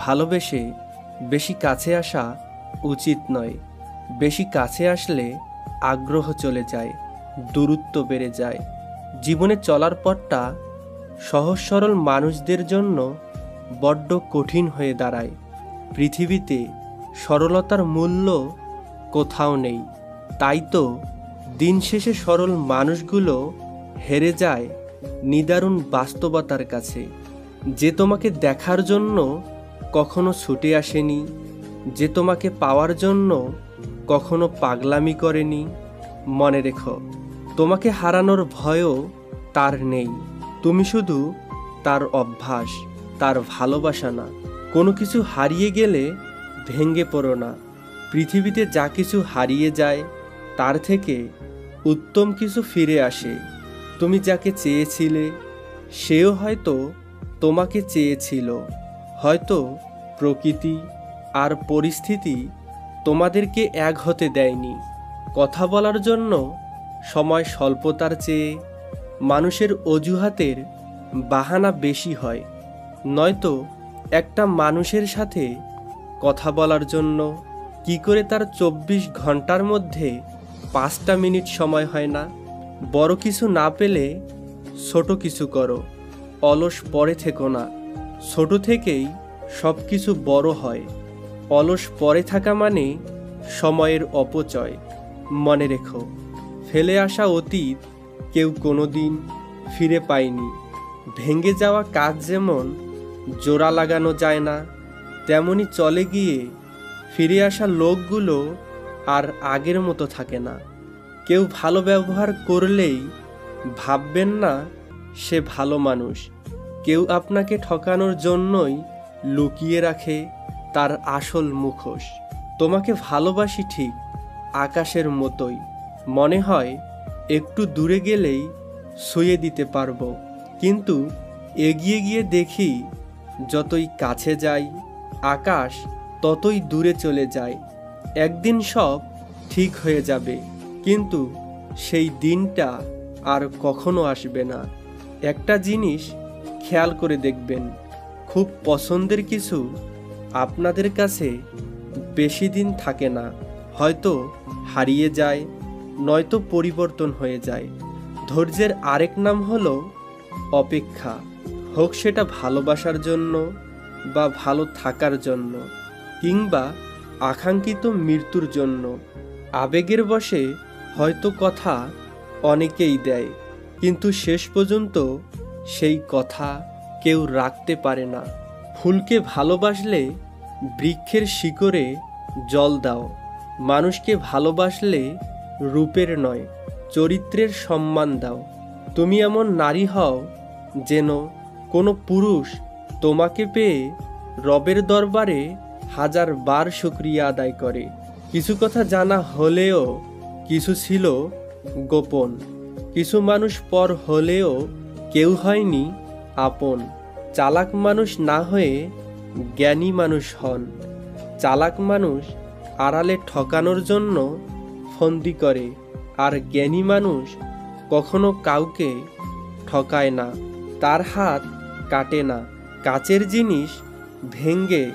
ভালোবেসে বেশি কাছে আসা উচিত নয়। বেশি কাছে আসলে আগ্রহ চলে যায়, দূরত্ব বেড়ে যায়। জীবনে চলার পথটা সহজ সরল মানুষদের জন্য বড্ড কঠিন হয়ে দাঁড়ায়। পৃথিবীতে সরলতার মূল্য কোথাও নেই। তাই তো দিন শেষে সরল মানুষগুলো হেরে যায় নিদারুণ বাস্তবতার কাছে। যে তোমাকে দেখার জন্য কখনো ছুটে আসেনি, যে তোমাকে পাওয়ার জন্য কখনো পাগলামি করেনি, মনে রেখো, তোমাকে হারানোর ভয়ও তার নেই। তুমি শুধু তার অভ্যাস, তার ভালোবাসা না। কোনো কিছু হারিয়ে গেলে ভেঙে পড়ো না। পৃথিবীতে যা কিছু হারিয়ে যায় তার থেকে উত্তম কিছু ফিরে আসে। তুমি যাকে চেয়েছিলে সেও হয়তো তোমাকে চেয়েছিল। হয়তো প্রকৃতি আর পরিস্থিতি তোমাদেরকে এক হতে দেয়নি। কথা বলার জন্য সময় স্বল্পতার চেয়ে মানুষের অজুহাতের বাহানা বেশি হয়। নয়তো একটা মানুষের সাথে কথা বলার জন্য কি করে তার 24 ঘন্টার মধ্যে 5টা মিনিট সময় হয় না? বড় কিছু না পেলে ছোট কিছু করো। অলস পড়ে থেকো না। ছোট থেকেই সব কিছু বড় হয়। অলস পড়ে থাকা মানে সময়ের অপচয়। মনে রেখো, ফেলে আসা অতীত কেউ কোনোদিন ফিরে পায়নি। ভেঙে যাওয়া কাজ যেমন জোড়া লাগানো যায় না, তেমনি চলে গিয়ে ফিরে আসা লোকগুলো আর আগের মতো থাকে না। কেউ ভালো ব্যবহার করলেই ভাববেন না সে ভালো মানুষ। কেউ আপনাকে ঠকানোর জন্যই লুকিয়ে রাখে তার আসল মুখোশ। তোমাকে ভালোবাসি ঠিক আকাশের মতোই। মনে হয় একটু দূরে গেলেই ছুঁয়ে দিতে পারবো, কিন্তু এগিয়ে গিয়ে দেখি যতই কাছে যাই আকাশ ততই দূরে চলে যায়। একদিন সব ঠিক হয়ে যাবে, কিন্তু সেই দিনটা আর কখনো আসবে না। একটা জিনিস খেয়াল করে দেখবেন, খুব পছন্দের কিছু আপনাদের কাছে বেশি দিন থাকে না। হয়তো হারিয়ে যায়, নয়তো পরিবর্তন হয়ে যায়। ধৈর্যের আরেক নাম হলো অপেক্ষা। হোক সেটা ভালোবাসার জন্য বা ভালো থাকার জন্য, কিংবা আকাঙ্ক্ষিত মৃত্যুর জন্য। আবেগের বশে হয়তো কথা অনেকেই দেয়, কিন্তু শেষ পর্যন্ত সেই কথা কেউ রাখতে পারে না। ফুলকে ভালোবাসলে বৃক্ষের শিকড়ে জল দাও। মানুষকে ভালোবাসলে রূপের নয়, চরিত্রের সম্মান দাও। তুমি এমন নারী হও যেন কোনো পুরুষ তোমাকে পেয়ে রবের দরবারে 1000 বার শুকরিয়া আদায় করে। কিছু কথা জানা হলেও কিছু ছিল গোপন। কিছু মানুষ পর হলেও কেউ হয়নি আপন। চালাক মানুষ না হয়ে জ্ঞানী মানুষ হন। চালাক মানুষ আড়ালে ঠকানোর জন্য ফন্দি করে, আর জ্ঞানী মানুষ কখনো কাউকে ঠকায় না, তার হাত কাটে না। কাচের জিনিস ভেঙ্গে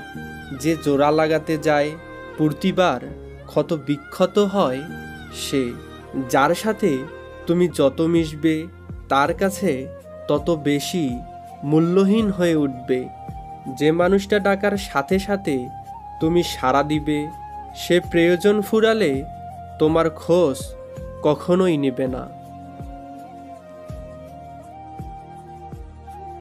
যে জোড়া লাগাতে যায় প্রতিবার ক্ষত বিক্ষত হয় সে। যার সাথে তুমি যত মিশবে তার কাছে তত বেশি মূল্যহীন হয়ে উঠবে। যে মানুষটা ডাকার সাথে সাথে তুমি সাড়া দিবে, সে প্রয়োজন ফুরালে তোমার খোঁজ কখনোই নেবে না।